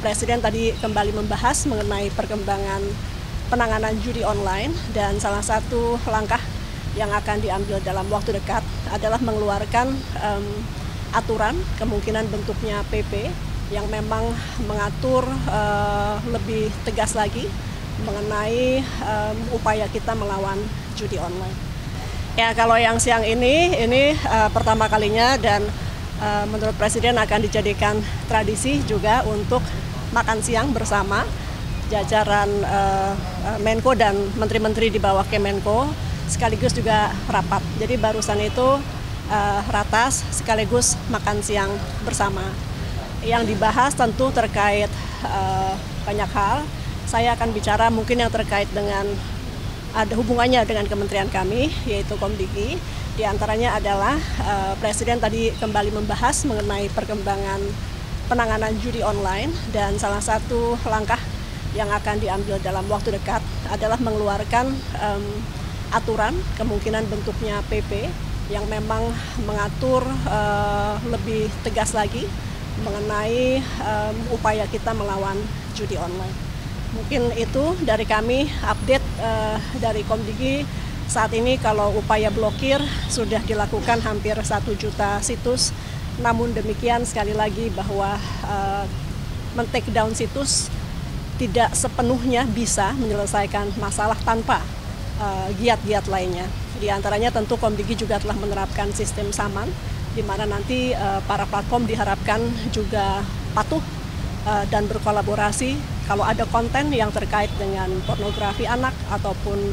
Presiden tadi kembali membahas mengenai perkembangan penanganan judi online, dan salah satu langkah yang akan diambil dalam waktu dekat adalah mengeluarkan aturan, kemungkinan bentuknya PP, yang memang mengatur lebih tegas lagi mengenai upaya kita melawan judi online. Ya, kalau yang siang ini pertama kalinya, dan menurut Presiden akan dijadikan tradisi juga untuk makan siang bersama jajaran Menko dan menteri-menteri di bawah Kemenko, sekaligus juga rapat. Jadi barusan itu ratas sekaligus makan siang bersama. Yang dibahas tentu terkait banyak hal. Saya akan bicara mungkin yang terkait dengan ada hubungannya dengan kementerian kami, yaitu Komdigi. Di antaranya adalah Presiden tadi kembali membahas mengenai perkembangan penanganan judi online, dan salah satu langkah yang akan diambil dalam waktu dekat adalah mengeluarkan aturan, kemungkinan bentuknya PP, yang memang mengatur lebih tegas lagi mengenai upaya kita melawan judi online. Mungkin itu dari kami, update dari Komdigi. Saat ini kalau upaya blokir sudah dilakukan hampir 1 juta situs, namun demikian sekali lagi bahwa men-take down situs tidak sepenuhnya bisa menyelesaikan masalah tanpa giat-giat lainnya. Di antaranya tentu Komdigi juga telah menerapkan sistem SAMAN, di mana nanti para platform diharapkan juga patuh dan berkolaborasi kalau ada konten yang terkait dengan pornografi anak ataupun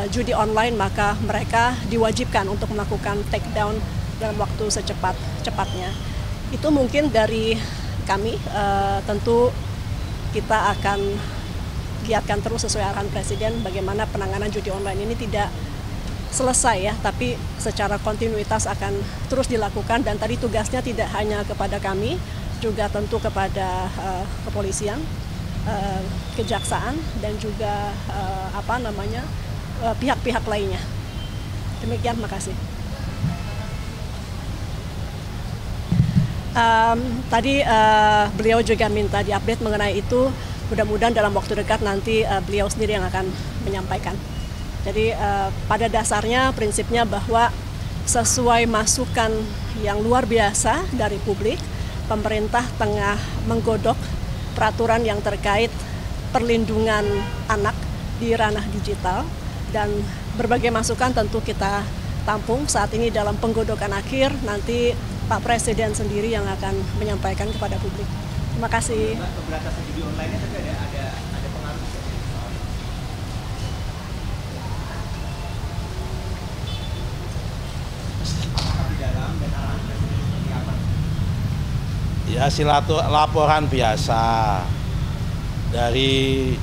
judi online, maka mereka diwajibkan untuk melakukan take down dalam waktu secepat-cepatnya. Itu mungkin dari kami, tentu kita akan giatkan terus sesuai arahan Presiden bagaimana penanganan judi online ini tidak selesai ya, tapi secara kontinuitas akan terus dilakukan. Dan tadi tugasnya tidak hanya kepada kami, juga tentu kepada kepolisian, kejaksaan, dan juga pihak-pihak lainnya. Demikian, makasih. Tadi beliau juga minta diupdate mengenai itu. Mudah-mudahan dalam waktu dekat nanti beliau sendiri yang akan menyampaikan. Jadi pada dasarnya prinsipnya bahwa sesuai masukan yang luar biasa dari publik, pemerintah tengah menggodok peraturan yang terkait perlindungan anak di ranah digital, dan berbagai masukan tentu kita tampung. Saat ini dalam penggodokan akhir, nanti Pak Presiden sendiri yang akan menyampaikan kepada publik. Terima kasih. Pemberantasan judi online-nya tapi ada pengaruh di dalam dan arahnya seperti apa? Ya, laporan biasa dari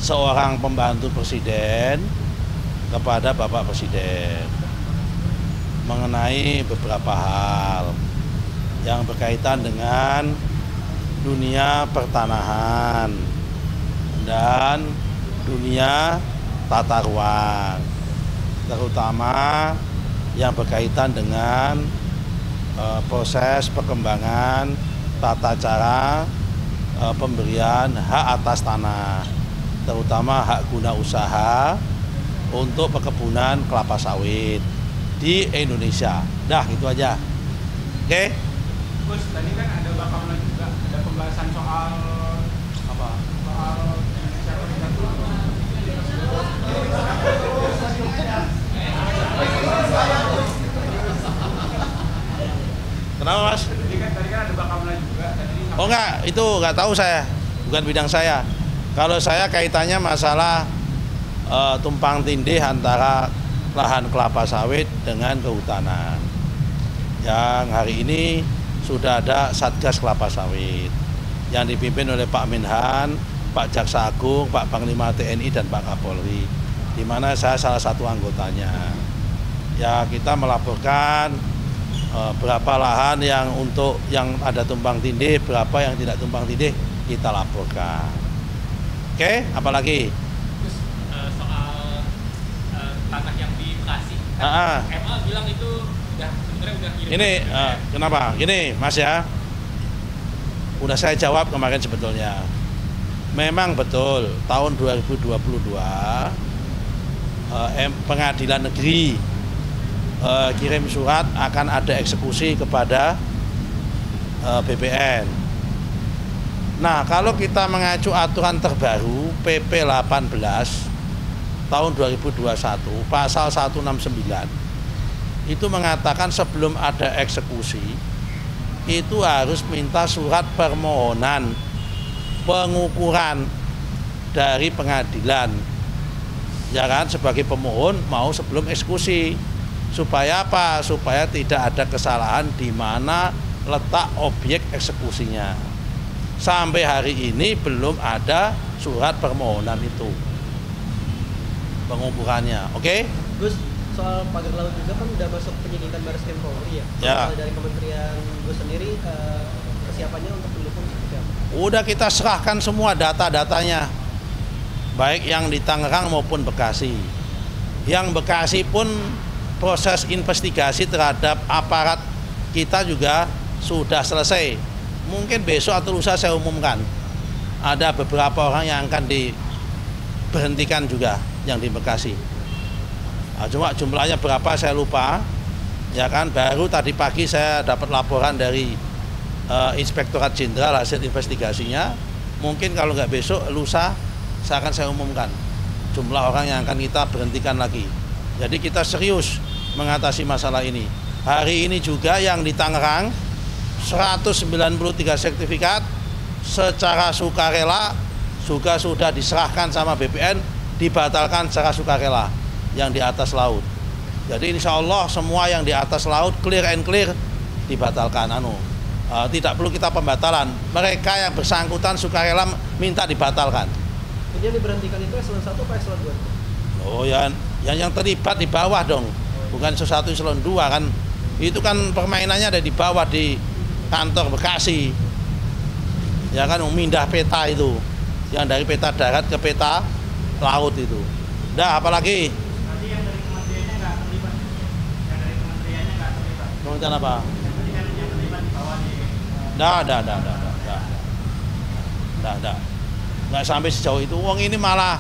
seorang pembantu Presiden kepada Bapak Presiden mengenai beberapa hal yang berkaitan dengan dunia pertanahan dan dunia tata ruang, terutama yang berkaitan dengan proses perkembangan tata cara pemberian hak atas tanah, terutama hak guna usaha untuk perkebunan kelapa sawit di Indonesia. Dah, itu aja. Oke? Gus, tadi kan ada bakalan juga ada pembahasan soal apa? Soal Kenapa, Mas? Tadi kan ada bakalan juga. Oh enggak, itu enggak tahu saya. Bukan bidang saya. Kalau saya kaitannya masalah tumpang tindih antara lahan kelapa sawit dengan kehutanan. Yang hari ini sudah ada Satgas Kelapa Sawit yang dipimpin oleh Pak Menhan, Pak Jaksa Agung, Pak Panglima TNI, dan Pak Kapolri, di mana saya salah satu anggotanya. Ya, kita melaporkan berapa lahan yang ada tumpang tindih, berapa yang tidak tumpang tindih, kita laporkan. Oke, apalagi? Soal tanah yang di Bekasi, MA bilang itu sebenarnya udah kirim. Ini kenapa? Gini, Mas ya. Udah saya jawab kemarin sebetulnya. Memang betul tahun 2022 Pengadilan Negeri kirim surat akan ada eksekusi kepada BPN. Nah, kalau kita mengacu aturan terbaru PP 18 tahun 2021 pasal 169 itu mengatakan sebelum ada eksekusi itu harus minta surat permohonan pengukuran dari pengadilan, ya kan, sebagai pemohon mau sebelum eksekusi. Supaya apa? Supaya tidak ada kesalahan di mana letak objek eksekusinya. Sampai hari ini belum ada surat permohonan itu, pengukurannya. Oke? Gus, soal pagar laut juga kan udah masuk penyidikan Bareskrim Polri ya. Ya. Kalau dari Kementerian Gus sendiri persiapannya untuk mendukung seperti apa? Udah kita serahkan semua data-datanya, baik yang di Tangerang maupun Bekasi. Yang Bekasi pun proses investigasi terhadap aparat kita juga sudah selesai. Mungkin besok atau lusa saya umumkan. Ada beberapa orang yang akan diberhentikan juga yang di Bekasi. Nah, cuma jumlahnya berapa saya lupa. Ya kan, baru tadi pagi saya dapat laporan dari Inspektorat Jenderal hasil investigasinya. Mungkin kalau nggak besok, lusa saya umumkan jumlah orang yang akan kita berhentikan lagi. Jadi kita serius mengatasi masalah ini. Hari ini juga yang di Tangerang 193 sertifikat secara sukarela juga sudah diserahkan sama BPN, dibatalkan secara sukarela yang di atas laut. Jadi insya Allah semua yang di atas laut clear and clear dibatalkan. Tidak perlu kita pembatalan. Mereka yang bersangkutan sukarela minta dibatalkan. Jadi yang diberhentikan itu eselon 1 atau eselon 2? Oh ya, yang terlibat di bawah dong, bukan eselon 1 eselon 2 kan. Itu kan permainannya ada di bawah di kantor Bekasi. Ya kan, mindah peta itu, yang dari peta darat ke peta laut itu. Dah, apalagi? Nanti yang dari kementeriannya nggak terlibat. Yang dari kementeriannya nggak terlibat. Kementerian apa? Nanti kan yang terlibat di bawah di. Dah. Nggak sampai sejauh itu. Wong ini malah